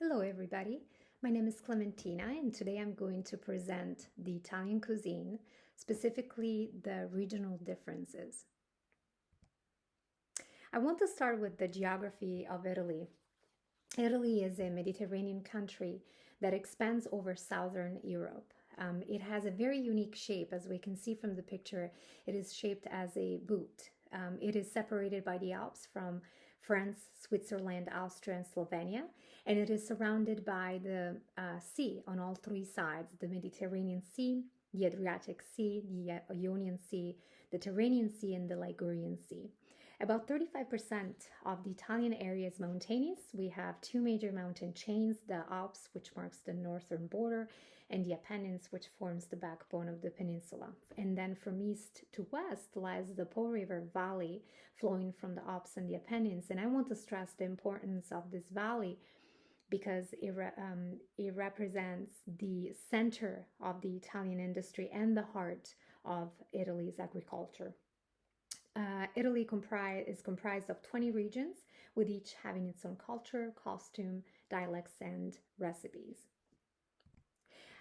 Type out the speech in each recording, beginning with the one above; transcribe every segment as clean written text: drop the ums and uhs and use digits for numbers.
Hello, everybody. My name is Clementina, and today I'm going to present the Italian cuisine, specifically the regional differences. I want to start with the geography of Italy. Italy is a Mediterranean country that expands over southern Europe. It has a very unique shape, as we can see from the picture. It is shaped as a boot. It is separated by the Alps from France, Switzerland, Austria, and Slovenia, and it is surrounded by the sea on all three sides: the Mediterranean Sea, the Adriatic Sea, the Ionian Sea, the Tyrrhenian Sea, and the Ligurian Sea. About 35% of the Italian area is mountainous. We have two major mountain chains: the Alps, which marks the northern border, and the Apennines, which forms the backbone of the peninsula. And then from east to west lies the Po River Valley, flowing from the Alps and the Apennines. And I want to stress the importance of this valley because it represents the center of the Italian industry and the heart of Italy's agriculture. Italy is comprised of 20 regions, with each having its own culture, costume, dialects, and recipes.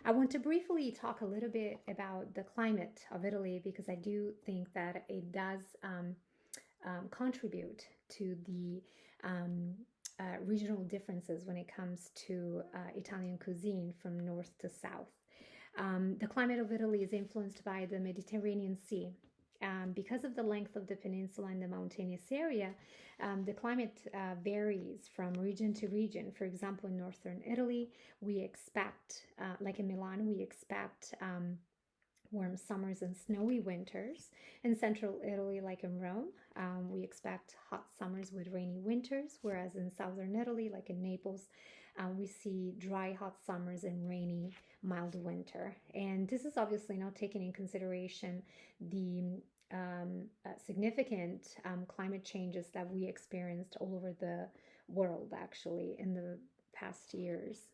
I want to briefly talk a little bit about the climate of Italy because I do think that it does contribute to the regional differences when it comes to Italian cuisine from north to south. The climate of Italy is influenced by the Mediterranean Sea. Because of the length of the peninsula and the mountainous area, the climate varies from region to region. For example, in northern Italy, we expect, like in Milan, we expect warm summers and snowy winters. In central Italy, like in Rome, we expect hot summers with rainy winters, whereas in southern Italy, like in Naples, we see dry, hot summers and rainy, mild winter. And this is obviously not taking in consideration the significant climate changes that we experienced all over the world, actually, in the past years.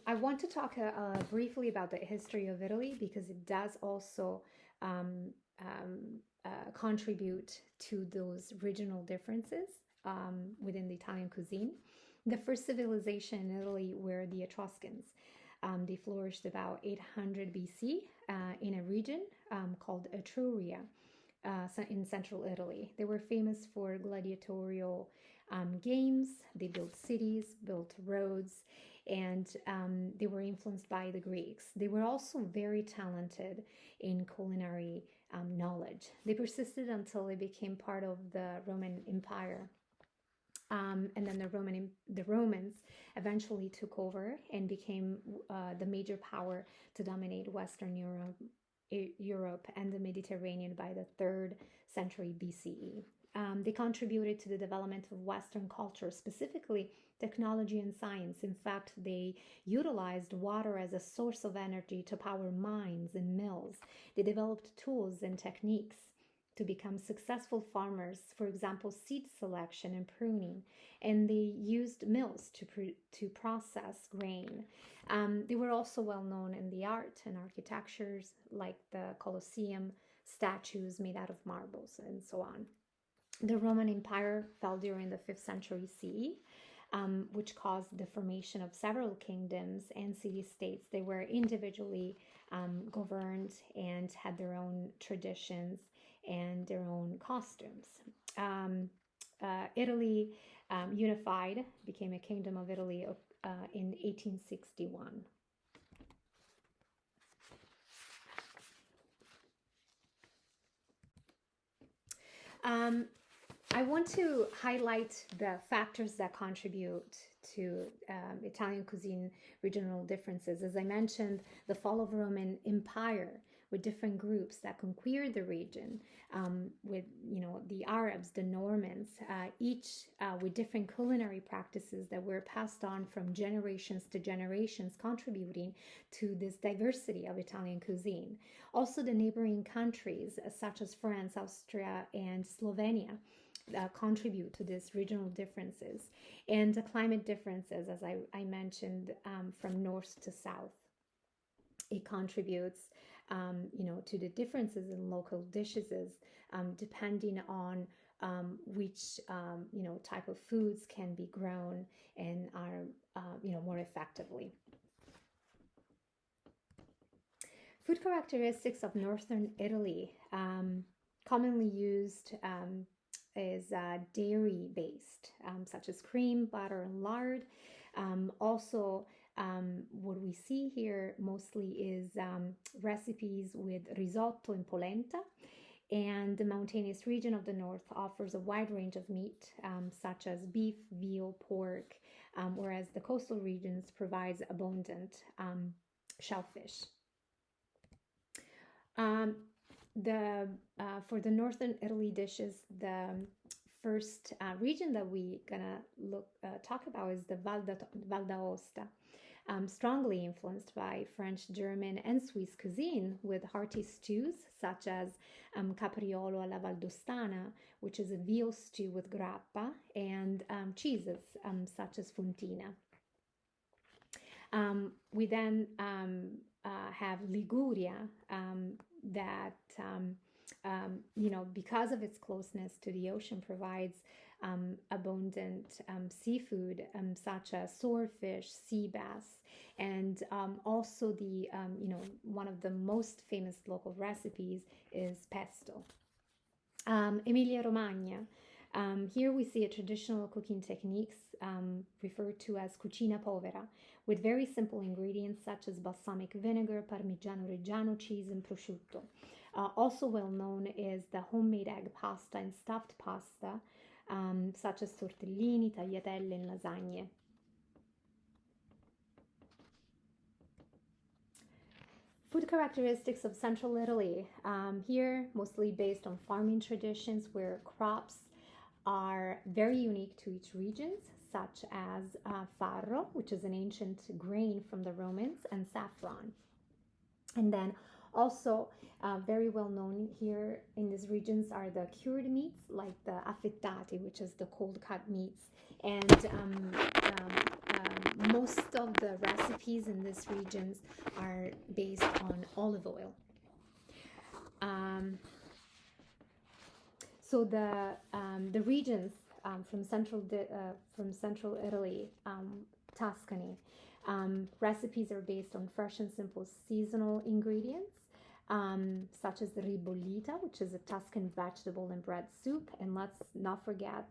I want to talk briefly about the history of Italy because it does also contribute to those regional differences within the Italian cuisine. The first civilization in Italy were the Etruscans. They flourished about 800 BC in a region called Etruria in central Italy. They were famous for gladiatorial games. They built cities, built roads, and they were influenced by the Greeks. They were also very talented in culinary knowledge. They persisted until they became part of the Roman Empire. And then the Romans eventually took over and became the major power to dominate Western Europe and the Mediterranean by the 3rd century BCE. They contributed to the development of Western culture, specifically technology and science. In fact, they utilized water as a source of energy to power mines and mills. They developed tools and techniques to become successful farmers, for example, seed selection and pruning, and they used mills to process grain. They were also well known in the art and architectures, like the Colosseum, statues made out of marbles, and so on. The Roman Empire fell during the 5th century CE, which caused the formation of several kingdoms and city-states. They were individually governed and had their own traditions and their own costumes. Italy unified, became a kingdom of Italy in 1861. I want to highlight the factors that contribute to Italian cuisine regional differences. As I mentioned, the fall of Roman Empire with different groups that conquered the region, with the Arabs, the Normans, each with different culinary practices that were passed on from generations to generations, contributing to this diversity of Italian cuisine. Also, the neighboring countries such as France, Austria, and Slovenia contribute to these regional differences, and the climate differences, as I mentioned, from north to south. It contributes, to the differences in local dishes, depending on which type of foods can be grown and are more effectively. Food characteristics of northern Italy, commonly used is dairy based, such as cream, butter, and lard. Also, what we see here mostly is recipes with risotto and polenta. And the mountainous region of the north offers a wide range of meat, such as beef, veal, pork, whereas the coastal regions provides abundant shellfish. The For the northern Italy dishes, the first region that we gonna talk about is the Val d'Aosta, strongly influenced by French, German, and Swiss cuisine, with hearty stews such as capriolo alla valdostana, which is a veal stew with grappa, and cheeses such as fontina. We then have Liguria, that because of its closeness to the ocean, provides abundant seafood, such as swordfish, sea bass, and also the one of the most famous local recipes is pesto. Emilia Romagna. Here we see a traditional cooking techniques referred to as cucina povera, with very simple ingredients such as balsamic vinegar, parmigiano reggiano cheese, and prosciutto. Also well known is the homemade egg pasta and stuffed pasta, such as tortellini, tagliatelle, and lasagne. Food characteristics of central Italy. Here, mostly based on farming traditions where crops are very unique to each region, such as farro, which is an ancient grain from the Romans, and saffron. And then also very well known here in these regions are the cured meats, like the affettati, which is the cold cut meats. And most of the recipes in these regions are based on olive oil. So the regions from central Italy, Tuscany, recipes are based on fresh and simple seasonal ingredients, such as the ribollita, which is a Tuscan vegetable and bread soup, and let's not forget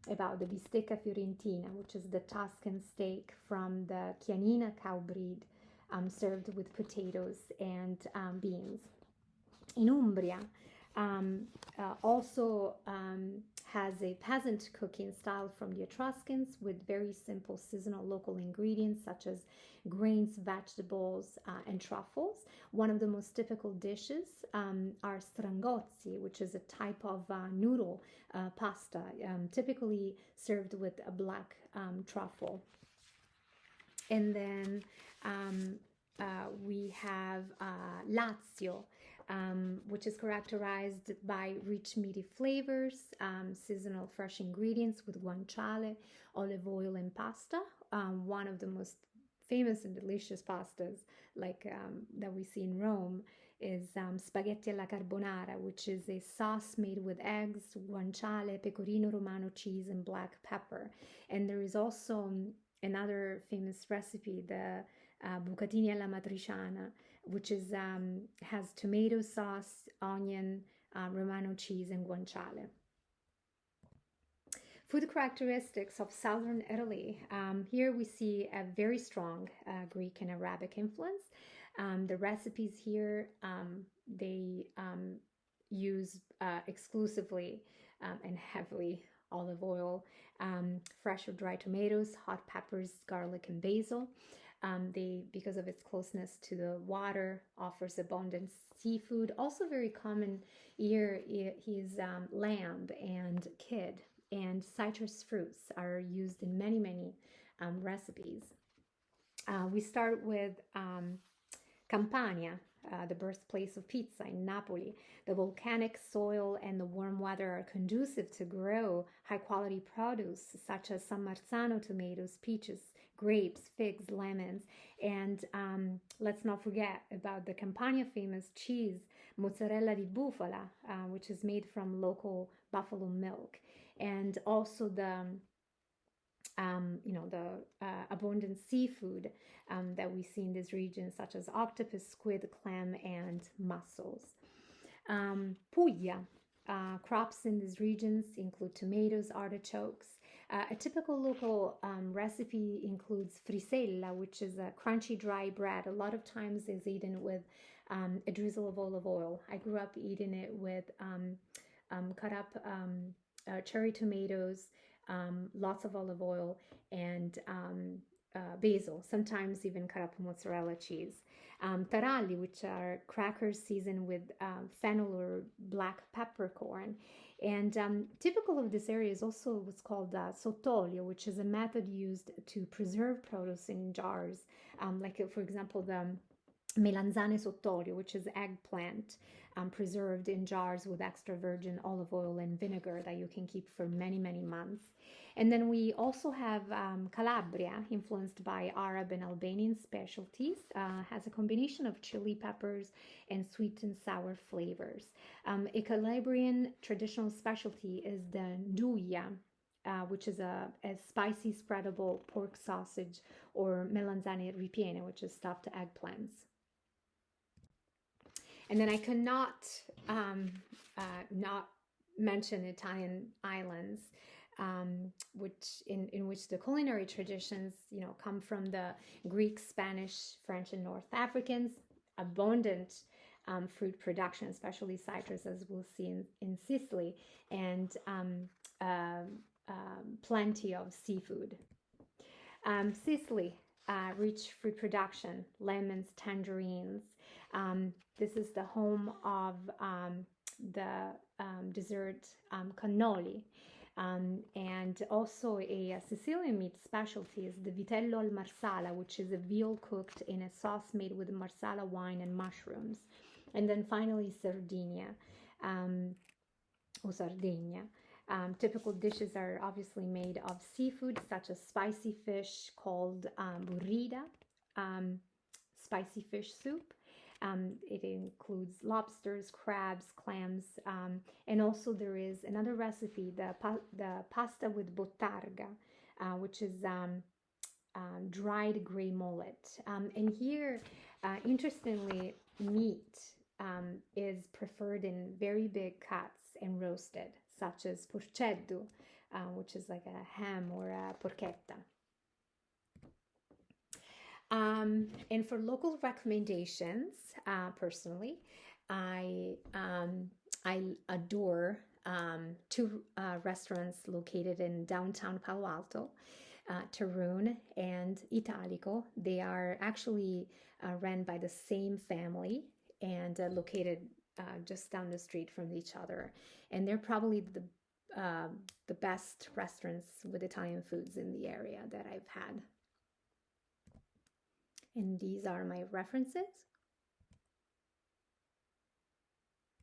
about the bistecca fiorentina, which is the Tuscan steak from the Chianina cow breed, served with potatoes and beans. In Umbria, also has a peasant cooking style from the Etruscans, with very simple seasonal local ingredients such as grains, vegetables, and truffles. One of the most typical dishes are strangozzi, which is a type of noodle pasta, typically served with a black truffle. And then we have Lazio, which is characterized by rich meaty flavors, seasonal fresh ingredients with guanciale, olive oil, and pasta. One of the most famous and delicious pastas that we see in Rome is spaghetti alla carbonara, which is a sauce made with eggs, guanciale, pecorino romano cheese, and black pepper. And there is also another famous recipe, the bucatini alla matriciana, which is has tomato sauce, onion, Romano cheese, and guanciale. Food characteristics of southern Italy. Here we see a very strong Greek and Arabic influence. The recipes here, they use exclusively and heavily olive oil, fresh or dry tomatoes, hot peppers, garlic, and basil. Because of its closeness to the water, offers abundant seafood. Also very common here is lamb and kid, and citrus fruits are used in many recipes. We start with Campania, the birthplace of pizza in Napoli. The volcanic soil and the warm weather are conducive to grow high quality produce such as San Marzano tomatoes, peaches, grapes, figs, lemons, and let's not forget about the Campania famous cheese, mozzarella di bufala, which is made from local buffalo milk, and also the abundant seafood that we see in this region, such as octopus, squid, clam, and mussels. Puglia. Crops in these regions include tomatoes, artichokes. A typical local recipe includes frisella, which is a crunchy dry bread. A lot of times is eaten with a drizzle of olive oil. I grew up eating it with cut up cherry tomatoes, lots of olive oil, and basil, sometimes even cut up mozzarella cheese. Taralli, which are crackers seasoned with fennel or black peppercorn. And typical of this area is also what's called sottolio, which is a method used to preserve produce in jars. Like, for example, the melanzane sottolio, which is eggplant preserved in jars with extra virgin olive oil and vinegar that you can keep for many, many months. And then we also have Calabria, influenced by Arab and Albanian specialties, has a combination of chili peppers and sweet and sour flavors. A Calabrian traditional specialty is the nduja, which is a spicy spreadable pork sausage, or melanzane ripiene, which is stuffed eggplants. And then I cannot not mention Italian islands, in which the culinary traditions, come from the Greek, Spanish, French, and North Africans. Abundant fruit production, especially citrus, as we'll see in Sicily, and plenty of seafood. Sicily, rich fruit production, lemons, tangerines. This is the home of the dessert cannoli. And also a Sicilian meat specialty is the vitello al marsala, which is a veal cooked in a sauce made with marsala wine and mushrooms. And then finally, Sardinia, or Sardinia. Typical dishes are obviously made of seafood, such as spicy fish called burrida, spicy fish soup. It includes lobsters, crabs, clams, and also there is another recipe, the pasta with bottarga, which is dried gray mullet. And here, interestingly, meat is preferred in very big cuts and roasted, such as porceddu, which is like a ham or a porchetta. And for local recommendations, personally, I adore two restaurants located in downtown Palo Alto, Tarun and Italico. They are actually run by the same family and located just down the street from each other. And they're probably the best restaurants with Italian foods in the area that I've had. And these are my references.